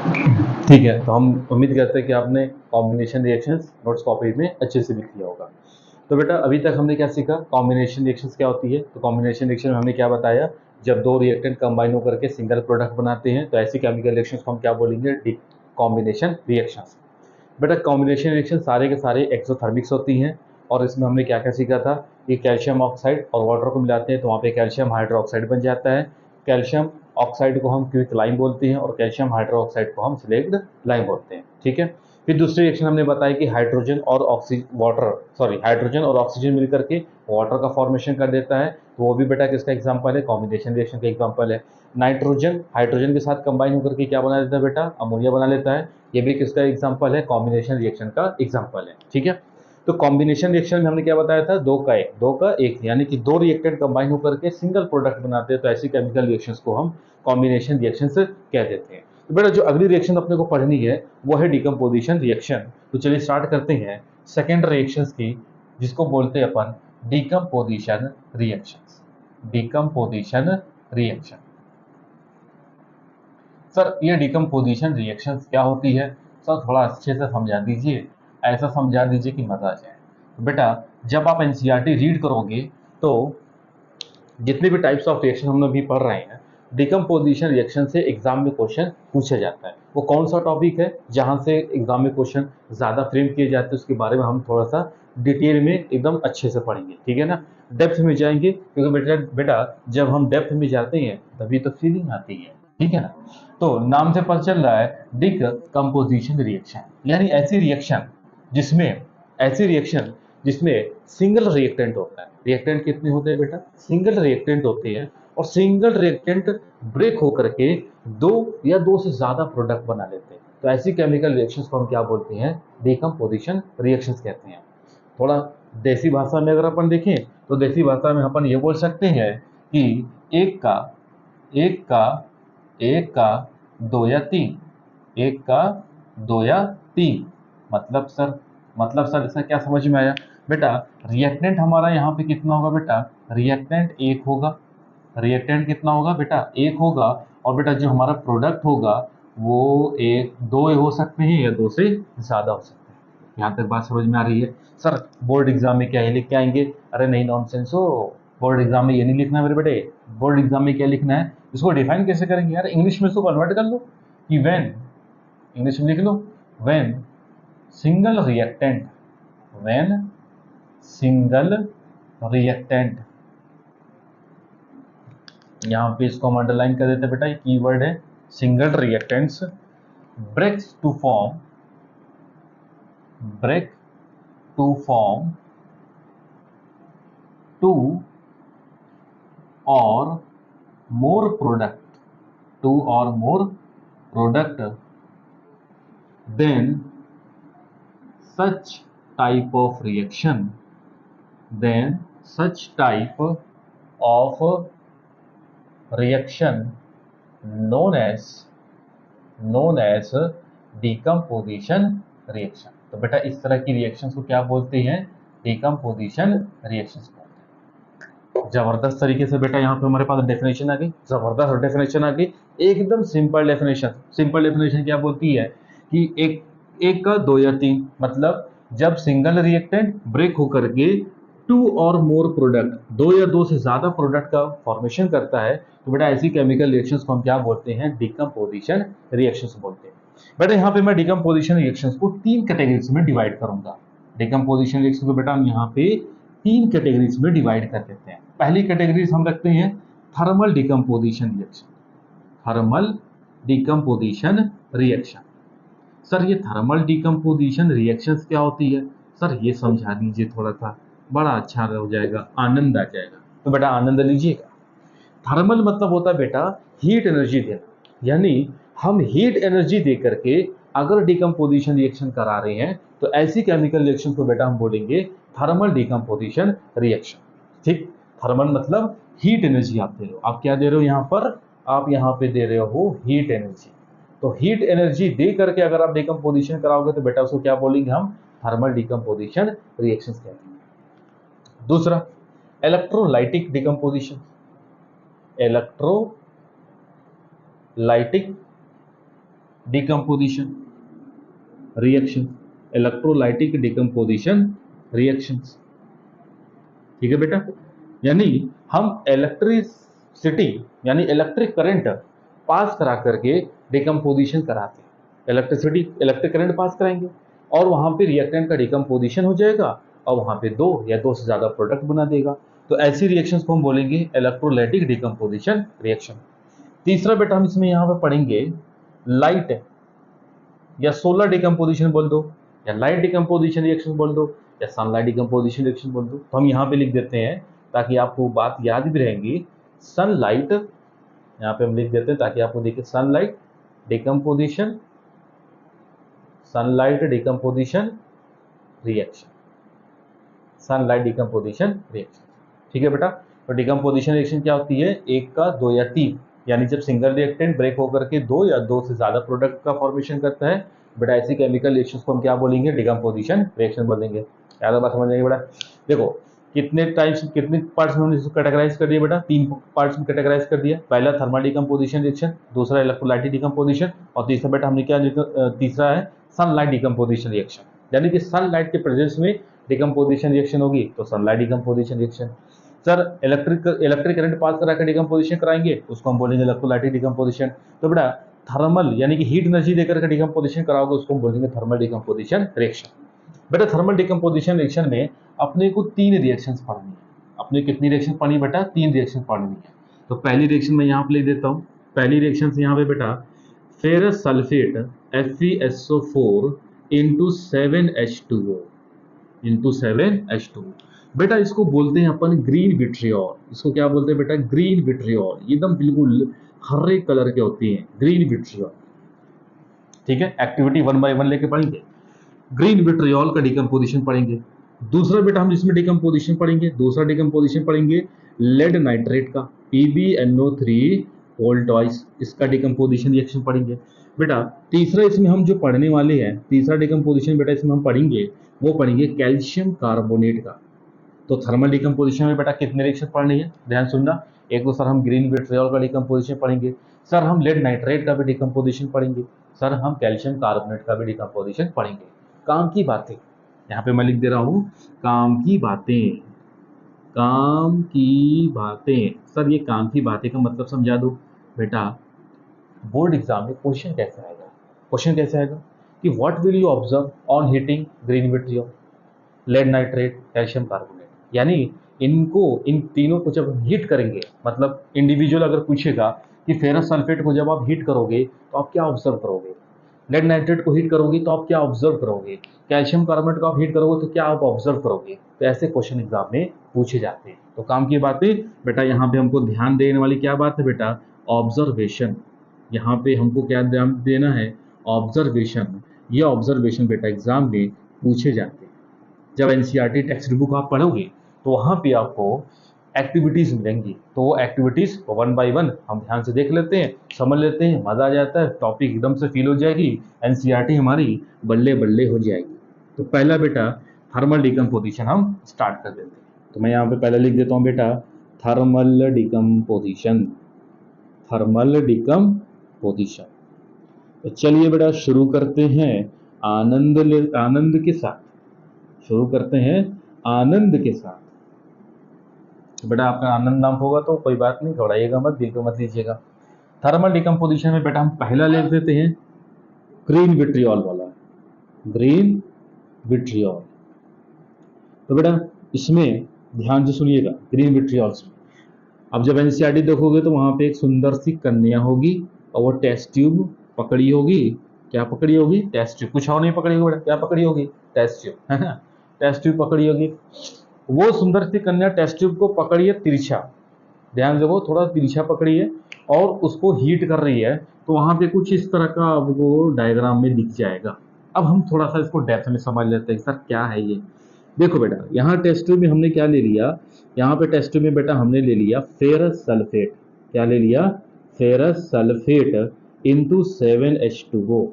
ठीक है, तो हम उम्मीद करते हैं कि आपने कॉम्बिनेशन रिएक्शंस नोट्स कॉपी में अच्छे से लिख लिया होगा। तो बेटा अभी तक हमने क्या सीखा, कॉम्बिनेशन रिएक्शंस क्या होती है। तो कॉम्बिनेशन रिएक्शन में हमने क्या बताया, जब दो रिएक्टेंट कंबाइन होकर के सिंगल प्रोडक्ट बनाते हैं तो ऐसी केमिकल रिएक्शंस को हम क्या बोलेंगे, कॉम्बिनेशन रिएक्शंस। बेटा कॉम्बिनेशन रिएक्शन सारे के सारे एक्सोथर्मिक्स होती हैं, और इसमें हमने क्या क्या सीखा था, ये कैल्शियम ऑक्साइड और वाटर को मिलाते हैं तो वहाँ पे कैल्शियम हाइड्रोक्साइड बन जाता है। कैल्शियम ऑक्साइड को हम क्विक लाइम बोलते हैं और कैल्शियम हाइड्रोक्साइड को हम सिलेक्ट लाइम बोलते हैं। ठीक है, फिर दूसरी रिएक्शन हमने बताया कि हाइड्रोजन और हाइड्रोजन और ऑक्सीजन मिलकर के वाटर का फॉर्मेशन कर देता है, तो वो भी बेटा किसका एग्जांपल है, कॉम्बिनेशन रिएक्शन का एग्जांपल है। नाइट्रोजन हाइड्रोजन के साथ कंबाइन होकर के क्या बना लेता है बेटा, अमोनिया बना लेता है, ये भी किसका एग्जांपल है, कॉम्बिनेशन रिएक्शन का एग्जांपल है। ठीक है, तो कॉम्बिनेशन रिएक्शन में हमने क्या बताया था, दो का एक, यानी कि दो रिएक्टेंट कंबाइन होकर के सिंगल प्रोडक्ट बनाते हैं तो ऐसी केमिकल रिएक्शंस को हम कॉम्बिनेशन रिएक्शंस कह देते हैं। तो बेटा जो अगली रिएक्शन अपने को पढ़नी है वो है डिकम्पोजिशन रिएक्शन। तो चलिए स्टार्ट करते हैं सेकेंड रिएक्शंस की, जिसको बोलते हैं अपन decomposition reactions. Decomposition reaction, sir ये डिकम्पोजिशन रिएक्शंस क्या होती है, सर थोड़ा अच्छे से समझा दीजिए, ऐसा समझा दीजिए कि मजा आ जाए। तो बेटा जब आप एनसीईआरटी रीड करोगे तो जितने भी टाइप्स ऑफ रिएक्शन हम अभी पढ़ रहे हैं, डिकम्पोजिशन रिएक्शन से एग्जाम में क्वेश्चन पूछा जाता है। वो कौन सा टॉपिक है जहां से एग्जाम में क्वेश्चन ज़्यादा फ्रेम किए जाते हैं, उसके बारे में हम थोड़ा सा डिटेल में एकदम अच्छे से पढ़ेंगे। ठीक है ना, डेप्थ में जाएंगे, क्योंकि बेटा बेटा जब हम डेप्थ में जाते हैं तभी तो फीलिंग आती है। ठीक है ना, तो नाम से पता चल रहा है डिकम्पोजिशन रिएक्शन, यानी जिसमें ऐसी रिएक्शन जिसमें सिंगल रिएक्टेंट होता है। रिएक्टेंट कितने होते हैं बेटा, सिंगल रिएक्टेंट होते हैं, और सिंगल रिएक्टेंट ब्रेक होकर के दो या दो से ज्यादा प्रोडक्ट बना लेते हैं तो ऐसी केमिकल रिएक्शंस को हम क्या बोलते हैं, डिकम्पोजिशन रिएक्शंस कहते हैं। थोड़ा देसी भाषा में अगर अपन देखें तो देसी भाषा में अपन ये बोल सकते हैं कि एक का एक का एक का दो या तीन, एक का दो या तीन, मतलब सर इसका क्या समझ में आया बेटा, रिएक्टेंट हमारा यहाँ पे कितना होगा बेटा, रिएक्टेंट एक होगा, रिएक्टेंट कितना होगा बेटा, एक होगा, और बेटा जो हमारा प्रोडक्ट होगा वो एक दो हो सकते हैं या दो से ज्यादा हो सकते हैं। यहाँ तक बात समझ में आ रही है। सर बोर्ड एग्जाम में क्या है लिख के आएंगे, अरे नहीं नॉनसेंस हो, बोर्ड एग्जाम में ये नहीं लिखना है मेरे बेटे। बोर्ड एग्जाम में क्या लिखना है, इसको डिफाइन कैसे करेंगे यार, इंग्लिश में इसको कन्वर्ट कर लो कि व्हेन, इंग्लिश में लिख लो, when single reactant, when single reactant, यहाँ पे इसको हम अंडरलाइन कर देते हैं बेटा, ये कीवर्ड है single reactants breaks to form, break to form two or more product, two or more product then such type of reaction, then such type of reaction known as decomposition reaction। तो बेटा इस तरह की reactions को क्या बोलते हैं, decomposition reactions बोलते हैं। जबरदस्त तरीके से बेटा यहाँ पे हमारे पास डेफिनेशन आ गई, जबरदस्त डेफिनेशन आ गई, एकदम सिंपल डेफिनेशन। सिंपल डेफिनेशन क्या बोलती है कि एक का दो या तीन, मतलब जब सिंगल रिएक्टेंट ब्रेक होकर के टू और मोर प्रोडक्ट, दो या दो से ज्यादा प्रोडक्ट का फॉर्मेशन करता है तो बेटा ऐसी केमिकल रिएक्शंस को हम क्या बोलते हैं, डिकम्पोजिशन रिएक्शंस बोलते हैं। बेटा यहाँ पे मैं डिकम्पोजिशन रिएक्शंस को तीन कैटेगरीज में डिवाइड करूंगा। डिकम्पोजिशन रिएक्शन को बेटा हम यहाँ पे तीन कैटेगरीज में डिवाइड कर देते हैं। पहली कैटेगरीज हम रखते हैं thermal decomposition reaction, thermal decomposition reaction. Sir ये थर्मल डिकम्पोजिशन रिएक्शंस क्या होती है, सर ये समझा दीजिए थोड़ा सा, बड़ा अच्छा हो जाएगा, आनंद आ जाएगा। तो बेटा आनंद लीजिएगा। थर्मल मतलब होता है बेटा हीट एनर्जी देना, यानी हम हीट एनर्जी दे करके अगर डिकम्पोजिशन रिएक्शन करा रहे हैं तो ऐसी केमिकल रिएक्शन को बेटा हम बोलेंगे थर्मल डिकम्पोजिशन रिएक्शन। ठीक, थर्मल मतलब हीट एनर्जी आप दे रहे हो, आप क्या दे रहे हो यहाँ पर, आप यहाँ पे दे रहे हो हीट एनर्जी। तो हीट एनर्जी दे करके अगर आप डिकम्पोजिशन कराओगे तो बेटा उसको क्या बोलेंगे हम, थर्मल डिकम्पोजिशन रिएक्शंस कहते हैं। दूसरा electrolytic decomposition, electrolytic decomposition reaction, electrolytic decomposition reactions. ठीक है बेटा, यानी हम इलेक्ट्रिसिटी यानी इलेक्ट्रिक करंट पास करा करके डिकम्पोजिशन कराते हैं। इलेक्ट्रिक करंट पास कराएंगे और वहां पे रिएक्टेंट का डिकम्पोजिशन हो जाएगा और वहां पे दो या दो से ज्यादा प्रोडक्ट बना देगा। तो ऐसी रिएक्शंस को हम बोलेंगे इलेक्ट्रोलाइटिक डिकम्पोजिशन रिएक्शन। तीसरा बेटा हम इसमें यहाँ पे पढ़ेंगे लाइट या सोलर डिकम्पोजिशन बोल दो, या लाइट डिकम्पोजिशन रिएक्शन बोल दो, या सनलाइट डिकम्पोजिशन रिएक्शन बोल दो। तो हम यहाँ पे लिख देते हैं ताकि आपको बात याद भी रहेंगी। सनलाइट यहाँ पे हम लिख देते हैं ताकि आपको देखिए sunlight decomposition reaction, sunlight decomposition reaction. ठीक है बेटा, तो डिकम्पोजिशन रिएक्शन क्या होती है, एक का दो या तीन, यानी जब सिंगल रिएक्टेंट ब्रेक होकर के दो या दो से ज्यादा प्रोडक्ट का फॉर्मेशन करता है बेटा, ऐसी केमिकल रिएक्शंस को हम क्या बोलेंगे, डिकम्पोजिशन रिएक्शन बोलेंगे। याद बात समझ आएगी बेटा। देखो कितने पार्ट्स में हमने इसको कैटेगराइज कर दिया बेटा, तीन पार्ट्स में कैटेगराइज कर दिया। पहला थर्मल डिकम्पोजिशन रिएक्शन, दूसरा इलेक्ट्रोलाइटिक डिकम्पोजिशन और तीसरा बेटा हमने क्या, तीसरा है सनलाइट डिकम्पोजिशन रिएक्शन। यानी कि सनलाइट के प्रेजेंस में डिकम्पोजिशन रिएक्शन होगी तो sunlight decomposition reaction. Sir electric current pass करा कर डिकम्पोजिशन कराएंगे उसको हम बोलेंगे इलेक्ट्रोलाइटिक डिकम्पोजिशन। तो बेटा थर्मल यानी कि हीट एनर्जी देकर के डिकम्पोजिशन कराओगे उसको हम बोलेंगे थर्मल डिकम्पोजिशन रिएक्शन। बेटा थर्मल डिकम्पोजिशन रिएक्शन में अपने को तीन रिएक्शंस पढ़नी है। अपने कितनी रिएक्शन पढ़नी बेटा, तीन रिएक्शन पढ़नी है। तो पहली रिएक्शन मैं यहाँ पे लिख देता हूँ। पहली रिएक्शन से यहाँ पे बेटा ferrous sulphate FeSO4 into 7H2O into 7H2O। बेटा इसको बोलते हैं अपन ग्रीन विट्रियोल। इसको क्या बोलते हैं बेटा, ग्रीन विट्रियोल। एकदम बिल्कुल हरे कलर के होती हैं ग्रीन विट्रियोल। ठीक है, एक्टिविटी 1 बाय 1 लेके पढ़ेंगे। ग्रीन विट्रियोल का डिकम्पोजिशन पढ़ेंगे। दूसरा बेटा हम जिसमें डिकम्पोजिशन पढ़ेंगे, दूसरा डिकम्पोजिशन पढ़ेंगे लेड नाइट्रेट का, PbNO3 वोल्ट ट्वाइस, इसका डिकम्पोजिशन रिएक्शन पढ़ेंगे। बेटा तीसरा इसमें हम जो पढ़ने वाले हैं, तीसरा डिकम्पोजिशन बेटा इसमें हम पढ़ेंगे, वो पढ़ेंगे कैल्शियम कार्बोनेट का। तो थर्मल डिकम्पोजिशन में बेटा कितने रिएक्शन पढ़नी है, ध्यान सुनना। एक तो सर हम ग्रीन विट्रियोल का डिकम्पोजिशन पढ़ेंगे, सर हम लेड नाइट्रेट का भी डिकम्पोजिशन पढ़ेंगे, सर हम कैल्शियम कार्बोनेट का भी डिकम्पोजिशन पढ़ेंगे। काम की बातें यहाँ पे मैं लिख दे रहा हूँ, काम की बातें, काम की बातें। सर ये काम की बातें का मतलब समझा दो बेटा। बोर्ड एग्जाम में क्वेश्चन कैसे आएगा, क्वेश्चन कैसे आएगा कि what will you observe on heating green vitriol, lead nitrate, calcium carbonate. यानी इनको, इन तीनों को जब हीट करेंगे, मतलब इंडिविजुअल अगर पूछेगा कि फेरस सल्फेट को जब आप हीट करोगे तो आप क्या ऑब्जर्व करोगे, लेड नाइट्रेट को हीट करोगे तो आप क्या ऑब्जर्व करोगे, कैल्शियम कार्बोनेट को आप हीट करोगे तो क्या आप ऑब्जर्व करोगे। तो ऐसे क्वेश्चन एग्जाम में पूछे जाते हैं। तो काम की बातें बेटा, यहाँ पे हमको ध्यान देने वाली क्या बात है बेटा, ऑब्जर्वेशन। यहाँ पे हमको क्या ध्यान देना है, ऑब्जर्वेशन। ये ऑब्जर्वेशन बेटा एग्जाम में पूछे जाते हैं। जब एनसीईआरटी टेक्स्ट बुक आप पढ़ोगे तो वहाँ पे आपको एक्टिविटीज मिलेंगी, तो वो एक्टिविटीज 1 बाय 1 हम ध्यान से देख लेते हैं, समझ लेते हैं, मजा आ जाता है, टॉपिक एकदम से फील हो जाएगी, एनसीईआरटी हमारी बल्ले बल्ले हो जाएगी। तो पहला बेटा थर्मल डिकम्पोजिशन हम स्टार्ट कर देते हैं। तो मैं यहाँ पे पहले लिख देता हूँ बेटा थर्मल डिकम्पोजिशन, थर्मल डिकम्पोजिशन। तो चलिए बेटा शुरू करते हैं आनंद के साथ, शुरू करते हैं आनंद के साथ। तो बेटा आपका आनंद नाम होगा तो कोई बात नहीं, घबराइएगा मत, दिल पे मत लीजिएगा। थर्मल डिकम्पोजिशन में बेटा हम पहला लिख देते हैं ग्रीन विट्रियोल वाला, ग्रीन विट्रियोल। तो बेटा इसमें ध्यान से सुनिएगा, ग्रीन विट्रियोल्स में अब जब एनसीईआरटी देखोगे तो वहां पे एक सुंदर सी कन्या होगी और वो टेस्ट ट्यूब पकड़ी होगी। क्या पकड़ी होगी, टेस्ट ट्यूब, कुछ और नहीं पकड़ी होगी बेटा, क्या पकड़ी होगी, टेस्ट ट्यूब, है ना, टेस्ट ट्यूब पकड़ी होगी। वो सुंदर सी कन्या टेस्ट ट्यूब को पकड़ी है तिरछा, ध्यान देखो थोड़ा तिरछा पकड़ी है और उसको हीट कर रही है। तो वहां पे कुछ इस तरह का आपको डायग्राम में दिख जाएगा। अब हम थोड़ा सा इसको डेप्थ में समझ लेते हैं सर क्या है ये। देखो बेटा यहाँ टेस्ट ट्यूब में हमने क्या ले लिया, यहाँ पे टेस्ट ट्यूब में बेटा हमने ले लिया फेरस सल्फेट। क्या ले लिया, फेरस सल्फेट इंटू 7H2O।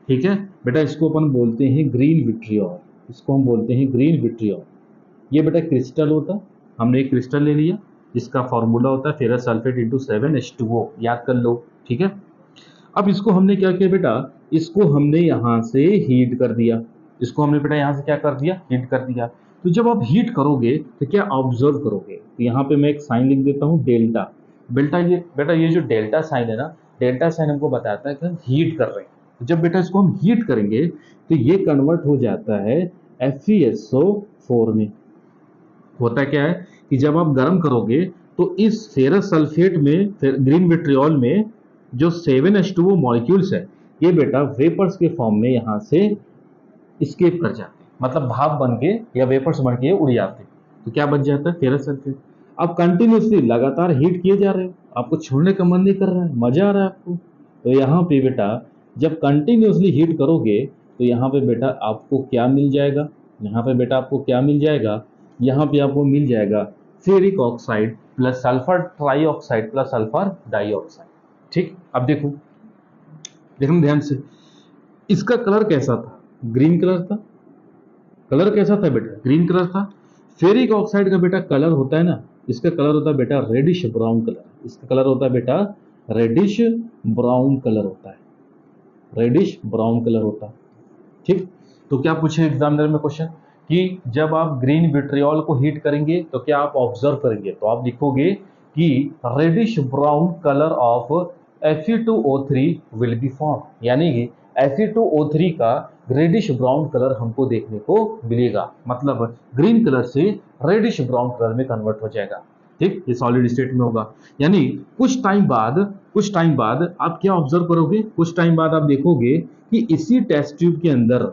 ठीक है बेटा, इसको अपन बोलते हैं ग्रीन विट्रियोल, इसको हम बोलते हैं ग्रीन विट्रियोल। ये बेटा क्रिस्टल होता, हमने एक क्रिस्टल ले लिया जिसका फॉर्मूला होता है फेरस सल्फेट इंटू 7H2O, याद कर लो। ठीक है, अब इसको हमने क्या किया बेटा, इसको हमने यहां से हीट कर दिया, इसको हमने बेटा यहां से क्या कर दिया, हीट कर दिया। तो जब आप हीट करोगे तो क्या ऑब्जर्व करोगे, तो यहाँ पे मैं एक साइन लिख देता हूँ डेल्टा। बेटा ये जो डेल्टा साइन है ना, डेल्टा साइन हमको बताता है कि हम हीट कर रहे हैं। तो जब बेटा इसको हम हीट करेंगे तो ये कन्वर्ट हो जाता है FeSO4 में। होता क्या है कि जब आप गर्म करोगे तो इस फेरस सल्फेट में, ग्रीन विट्रियोल में जो 7H2O मॉलिक्यूल्स है, ये बेटा वेपर्स के फॉर्म में यहाँ से स्केप कर जाते हैं, मतलब भाप बन के या वेपर्स बन के उड़ जाते हैं। तो क्या बन जाता है, फेरस सल्फेट। आप कंटिन्यूसली लगातार हीट किए जा रहे हो, आपको छोड़ने का मन नहीं कर रहा है, मजा आ रहा है आपको। तो यहाँ पे बेटा जब कंटिन्यूसली हीट करोगे तो यहाँ पे बेटा आपको क्या मिल जाएगा, यहाँ पे बेटा आपको क्या मिल जाएगा, यहाँ पे आपको मिल जाएगा ferric oxide plus sulphur trioxide plus sulphur dioxide. ठीक, अब देखो देखो ध्यान से, इसका कलर कैसा था, ग्रीन कलर था। कलर कैसा था बेटा, ग्रीन कलर था। फेरिक ऑक्साइड का बेटा कलर होता है ना, इसका कलर होता है बेटा रेडिश ब्राउन कलर, इसका कलर होता है बेटा रेडिश ब्राउन कलर होता है, रेडिश ब्राउन कलर होता है। ठीक, तो क्या पूछे एग्जामिनर में क्वेश्चन कि जब आप ग्रीन विट्रियोल को हीट करेंगे तो क्या आप ऑब्जर्व करेंगे, तो आप लिखोगे कि reddish brown colour of Fe2O3 will be form, यानी कि Fe2O3 का रेडिश ब्राउन कलर हमको देखने को मिलेगा, मतलब ग्रीन कलर से रेडिश ब्राउन कलर में कन्वर्ट हो जाएगा। ठीक, ये सॉलिड स्टेट में होगा। यानी कुछ टाइम बाद आप क्या ऑब्जर्व करोगे, कुछ टाइम बाद आप देखोगे कि इसी टेस्ट ट्यूब के अंदर,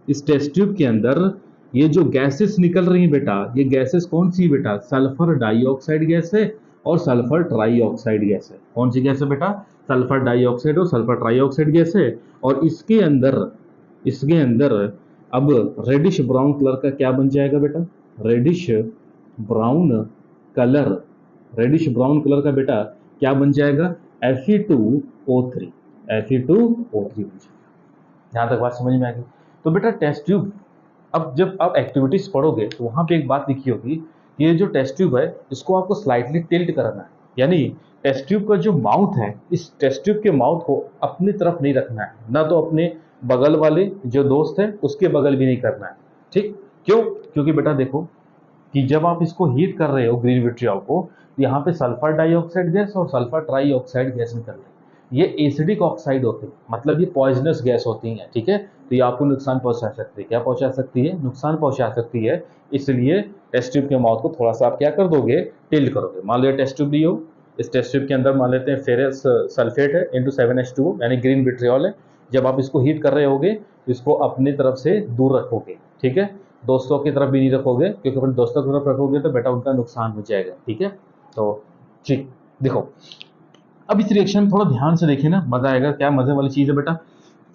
इस टेस्ट ट्यूब के अंदर ये जो गैसेस निकल रही हैं बेटा, ये गैसेस कौन सी बेटा, सल्फर डाइऑक्साइड गैस है और सल्फर ट्राईऑक्साइड गैस है। कौन सी गैस है बेटा, सल्फर डाइऑक्साइड और सल्फर ट्राईऑक्साइड गैस है। और इसके अंदर अब रेडिश ब्राउन कलर का क्या बन जाएगा बेटा, reddish brown colour, reddish brown colour का बेटा क्या बन जाएगा, Fe2O3, Fe2O3 बन जाएगा। यहाँ तक बात समझ में आ गई। तो बेटा टेस्ट ट्यूब, अब जब आप एक्टिविटीज पढ़ोगे तो वहां पे एक बात लिखी होगी, ये जो टेस्ट ट्यूब है इसको आपको स्लाइटली टिल्ट करना है, यानी टेस्ट ट्यूब का जो माउथ है, इस टेस्ट ट्यूब के माउथ को अपनी तरफ नहीं रखना है, ना तो अपने बगल वाले जो दोस्त है उसके बगल भी नहीं करना है। ठीक, क्यों, क्योंकि बेटा देखो कि जब आप इसको हीट कर रहे हो ग्रीन विट्रियोल को, तो यहाँ पे सल्फर डाइऑक्साइड गैस और सल्फर ट्राईऑक्साइड गैस निकल रही है। ये एसिडिक ऑक्साइड होती है, मतलब ये पॉइजनस गैस होती हैं। ठीक है, तो ये आपको नुकसान पहुंचा सकती है, क्या पहुंचा सकती है, नुकसान पहुंचा सकती है। इसलिए टेस्ट ट्यूब के माउथ को थोड़ा सा आप क्या कर दोगे, टिल्ट करोगे। मान लो टेस्ट ट्यूब ली हो, इस टेस्ट ट्यूब के अंदर मान लेते हैं फेरस सल्फेट है इंटू 7H2O यानी ग्रीन विट्रियोल है। जब आप इसको हीट कर रहे होगे तो इसको अपनी तरफ से दूर रखोगे। ठीक है, दोस्तों की तरफ भी नहीं रखोगे, क्योंकि अपने दोस्तों की तरफ रखोगे तो बेटा उनका नुकसान हो जाएगा। ठीक है, तो ठीक देखो, अब इस रिएक्शन में थोड़ा ध्यान से देखें ना, मजा आएगा। क्या मजे वाली चीज है बेटा,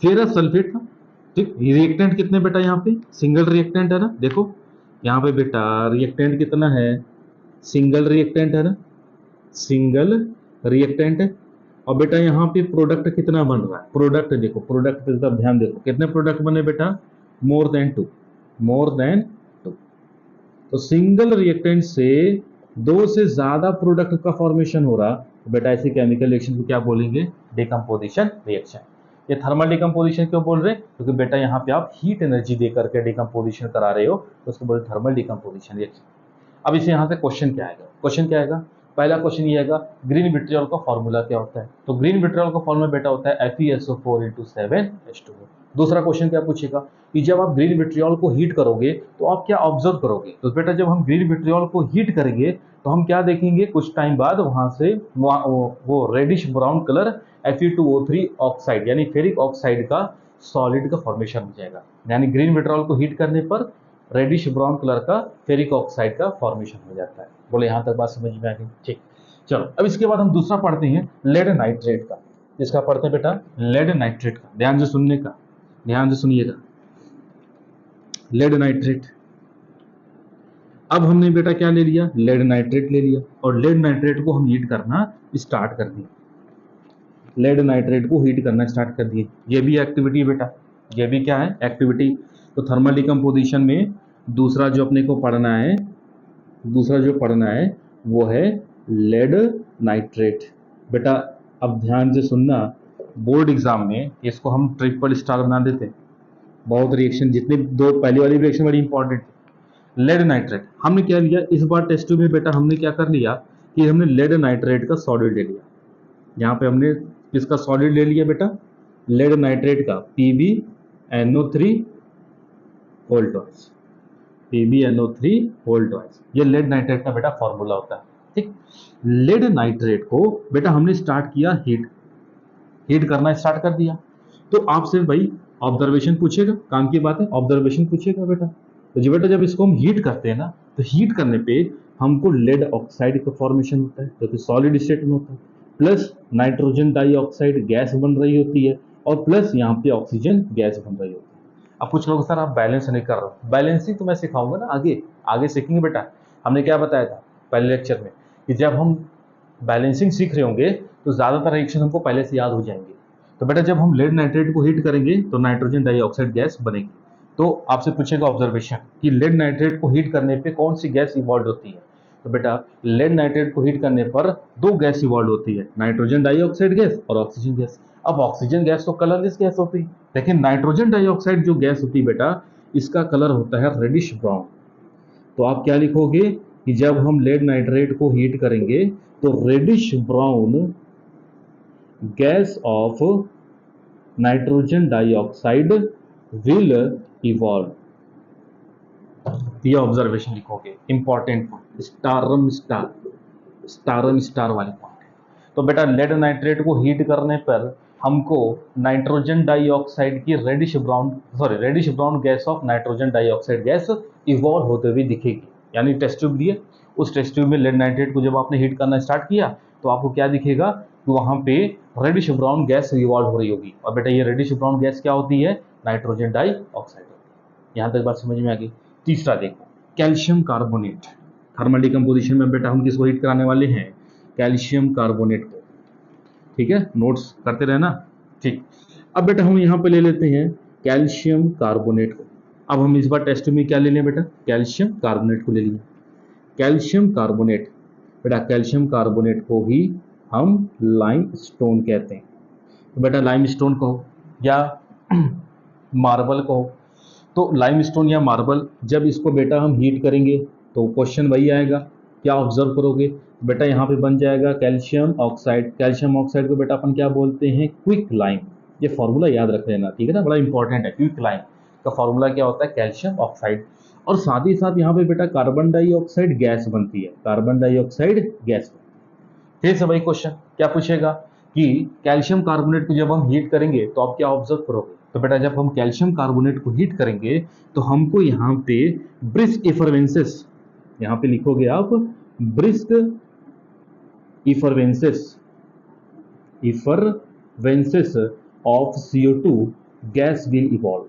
फेरस सल्फेट था। ठीक, रिएक्टेंट कितने बेटा, यहाँ पे सिंगल रिएक्टेंट है ना, देखो यहाँ पे बेटा रिएक्टेंट कितना है, सिंगल रिएक्टेंट है ना, सिंगल रिएक्टेंट है। और बेटा यहाँ पे प्रोडक्ट कितना बन रहा है, प्रोडक्ट देखो, प्रोडक्ट की तरफ ध्यान देखो, कितने प्रोडक्ट बने बेटा, मोर देन 2, मोर देन 2। तो सिंगल रिएक्टेंट से दो से ज्यादा प्रोडक्ट का फॉर्मेशन हो रहा, तो बेटा ऐसे केमिकल रिएक्शन को क्या बोलेंगे, डिकम्पोजिशन रिएक्शन। ये थर्मल डिकम्पोजिशन क्यों बोल रहे हैं, क्योंकि बेटा यहाँ पे आप हीट एनर्जी दे करके डिकम्पोजिशन करा रहे हो, तो उसको बोलते थर्मल डिकम्पोजिशन रिएक्शन। अब इसे यहाँ से क्वेश्चन क्या आएगा, क्वेश्चन क्या आएगा, पहला क्वेश्चन ये आएगा ग्रीन विट्रियोल का फॉर्मूला क्या होता है। तो ग्रीन विट्रियोल का फॉर्मूला बेटा होता है FeSO4 × 7H2O। दूसरा क्वेश्चन क्या पूछेगा कि जब आप ग्रीन विट्रियोल को हीट करोगे तो आप क्या ऑब्जर्व करोगे। तो बेटा जब हम ग्रीन विट्रियोल को हीट करेंगे तो हम क्या देखेंगे, कुछ टाइम बाद वहां से वो reddish brown colour Fe2O3 oxide यानी फेरिक ऑक्साइड का सॉलिड का फॉर्मेशन हो जाएगा। यानी ग्रीन विट्रियोल को हीट करने पर रेडिश ब्राउन कलर का फेरिक ऑक्साइड का फॉर्मेशन हो जाता है। बोले यहाँ तक बात समझ में आ गई। ठीक, चलो अब इसके बाद हम दूसरा पढ़ते हैं लेड नाइट्रेट का। इसका पढ़ते हैं बेटा लेड नाइट्रेट का, ध्यान से सुनने का, ध्यान से सुनिएगा, लेड नाइट्रेट। अब हमने बेटा क्या ले लिया, लेड नाइट्रेट ले लिया, और लेड नाइट्रेट को हम हीट करना स्टार्ट कर दिए, लेड नाइट्रेट को हीट करना स्टार्ट कर दिए। ये भी एक्टिविटी बेटा, ये भी क्या है, एक्टिविटी। तो थर्मल डिकम्पोजिशन में दूसरा जो अपने को पढ़ना है, दूसरा जो पढ़ना है वो है लेड नाइट्रेट। बेटा अब ध्यान से सुनना, बोर्ड एग्जाम में इसको हम ट्रिपल स्टार बना देते हैं। बहुत रिएक्शन, जितने दो पहली वाली रिएक्शन बड़ी इंपॉर्टेंट है। लेड नाइट्रेट हमने क्या लिया इस बार टेस्ट ट्यूब में बेटा, हमने क्या कर लिया कि हमने लेड नाइट्रेट का सॉलिड ले लिया। यहाँ पे हमने किसका सॉलिड ले लिया बेटा, लेड नाइट्रेट का PbNO3 whole twice, PbNO3 whole twice. ये लेड नाइट्रेट का बेटा फॉर्मूला होता है। ठीक, लेड नाइट्रेट को बेटा हमने स्टार्ट किया हीट करना स्टार्ट कर दिया। तो आपसे भाई ऑब्जर्वेशन पूछेगा, काम की बात है, ऑब्जर्वेशन पूछेगा बेटा। तो जी बेटा जब इसको हम हीट करते हैं ना, तो हीट करने पे हमको लेड ऑक्साइड का फॉर्मेशन होता है जो कि सॉलिड स्टेट में होता है, प्लस नाइट्रोजन डाइऑक्साइड गैस बन रही होती है, और प्लस यहाँ पे ऑक्सीजन गैस बन रही होती है। अब कुछ लोग सर आप बैलेंस नहीं कर रहे हो, बैलेंसिंग तो मैं सिखाऊंगा ना, आगे आगे सीखेंगे बेटा। हमने क्या बताया था पहले लेक्चर में कि जब हम बैलेंसिंग सीख रहे होंगे तो ज़्यादातर रिएक्शन हमको पहले से याद हो जाएंगे। तो बेटा जब हम लेड नाइट्रेट को हीट करेंगे तो नाइट्रोजन डाइऑक्साइड गैस बनेगी। तो आपसे पूछेगा ऑब्जर्वेशन कि लेड नाइट्रेट को हीट करने पे कौन सी गैस इवॉल्व होती है। तो बेटा लेड नाइट्रेट को हीट करने पर दो गैस इवॉल्व होती है, नाइट्रोजन डाइऑक्साइड गैस और ऑक्सीजन गैस। अब ऑक्सीजन गैस तो कलरलेस गैस होती है, लेकिन नाइट्रोजन डाइऑक्साइड जो गैस होती है बेटा, इसका कलर होता है रेडिश ब्राउन। तो आप क्या लिखोगे कि जब हम लेड नाइट्रेट को हीट करेंगे तो reddish brown gas of nitrogen dioxide will evolve. ये ऑब्जर्वेशन लिखोगे, इंपॉर्टेंट पॉइंट, स्टारम स्टार वाले पॉइंट। तो बेटा लेड नाइट्रेट को हीट करने पर हमको नाइट्रोजन डाइऑक्साइड की reddish brown gas of nitrogen dioxide gas evolve होते हुए दिखेगी। यानी टेस्ट ट्यूब लिए, उस टेस्ट ट्यूब में लेड नाइट्रेट को जब आपने हीट करना स्टार्ट किया तो आपको क्या दिखेगा कि वहां पे रेडिश ब्राउन गैस इवॉल्व हो रही होगी। और बेटा ये रेडिश ब्राउन गैस क्या होती है, नाइट्रोजन डाइऑक्साइड। यहाँ तक बात समझ में आ गई। तीसरा देखो, कैल्शियम कार्बोनेट। थर्मल डिकम्पोजिशन में बेटा हम किसको हीट कराने वाले हैं, कैल्शियम कार्बोनेट को। ठीक है, नोट्स करते रहना। ठीक, अब बेटा हम यहाँ पे ले लेते हैं कैल्शियम कार्बोनेट को। अब हम इस बार टेस्ट में क्या ले लें बेटा, कैल्शियम कार्बोनेट को ले लिए। कैल्शियम कार्बोनेट बेटा, कैल्शियम कार्बोनेट को ही हम लाइम स्टोन कहते हैं। तो बेटा लाइम स्टोन कहो या मार्बल कहो, तो लाइम स्टोन या मार्बल, जब इसको बेटा हम हीट करेंगे तो क्वेश्चन वही आएगा, क्या ऑब्जर्व करोगे बेटा, यहाँ पे बन जाएगा कैल्शियम ऑक्साइड। कैल्शियम ऑक्साइड को बेटा अपन क्या बोलते हैं, क्विक लाइम। ये फॉर्मूला याद रख लेना, ठीक है ना, बड़ा इंपॉर्टेंट है। क्विक लाइम का फॉर्मूला क्या होता है, कैल्शियम ऑक्साइड। और साथ ही साथ यहाँ पे बेटा कार्बन डाइऑक्साइड गैस बनती है, कार्बन डाइऑक्साइड गैस। फिर से वही क्वेश्चन क्या पूछेगा कि कैल्शियम कार्बोनेट को जब हम हीट करेंगे तो आप क्या ऑब्जर्व करोगे। तो बेटा जब हम कैल्शियम कार्बोनेट को हीट करेंगे तो हमको यहाँ पे ब्रिस्क इफरवेंसेस, यहाँ पे लिखोगे आप brisk effervescences of CO2 gas will evolve.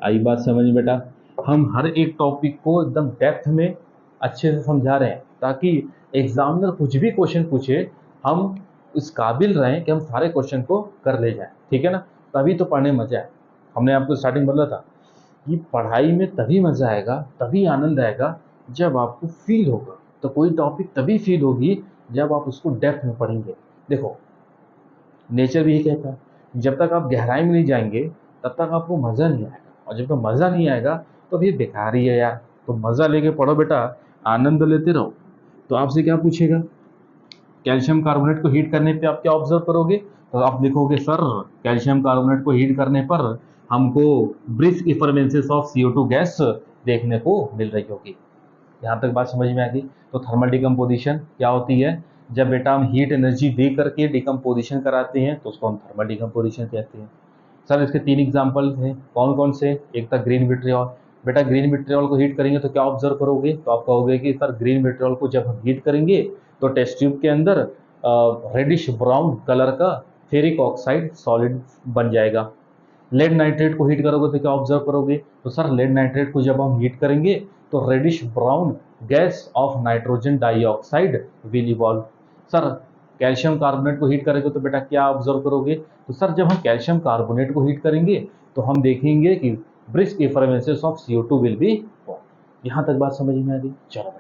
आई बात समझ बेटा। हम हर एक टॉपिक को एकदम डेप्थ में अच्छे से समझा रहे हैं ताकि एग्जामिनर कुछ भी क्वेश्चन पूछे हम इस काबिल रहें कि हम सारे क्वेश्चन को कर ले जाएं। ठीक है ना, तभी तो पढ़ने मजा है। हमने आपको स्टार्टिंग बोला था कि पढ़ाई में तभी मजा आएगा, तभी आनंद आएगा जब आपको फील होगा। तो कोई टॉपिक तभी फील होगी जब आप उसको डेप्थ में पढ़ेंगे। देखो नेचर भी यही कहता है, जब तक आप गहराई में नहीं जाएंगे तब तक आपको मज़ा नहीं आएगा, और जब तक मज़ा नहीं आएगा तो ये बेकार ही है यार। तो मज़ा लेके पढ़ो बेटा, आनंद लेते रहो। तो आपसे क्या पूछेगा, कैल्शियम कार्बोनेट को हीट करने पे आप क्या ऑब्जर्व करोगे। तो आप लिखोगे सर कैल्शियम कार्बोनेट को हीट करने पर हमको brisk effervescences of CO2 gas देखने को मिल रही होगी। यहाँ तक बात समझ में आ गई। तो थर्मल डिकम्पोजिशन क्या होती है, जब बेटा हम हीट एनर्जी दे करके डिकम्पोजिशन कराते हैं तो उसको हम थर्मल डिकम्पोजिशन कहते हैं। सर इसके 3 एग्जाम्पल हैं, कौन कौन से। एक था ग्रीन विट्रियॉल। बेटा ग्रीन विट्रियॉल को हीट करेंगे तो क्या ऑब्जर्व करोगे, तो आप कहोगे कि सर ग्रीन विट्रियॉल को जब हम हीट करेंगे तो टेस्ट ट्यूब के अंदर रेडिश ब्राउन कलर का फेरिक ऑक्साइड सॉलिड बन जाएगा। लेड नाइट्रेट को हीट करोगे तो क्या ऑब्जर्व करोगे, तो सर लेड नाइट्रेट को जब हम हीट करेंगे तो reddish brown gas of nitrogen dioxide will evolve. Sir calcium carbonate को हीट करेंगे तो बेटा क्या ऑब्जर्व करोगे, तो सर जब हम कैल्शियम कार्बोनेट को हीट करेंगे तो हम देखेंगे कि brisk effervescences of CO2 will be form. यहाँ तक बात समझ में आ गई। चलो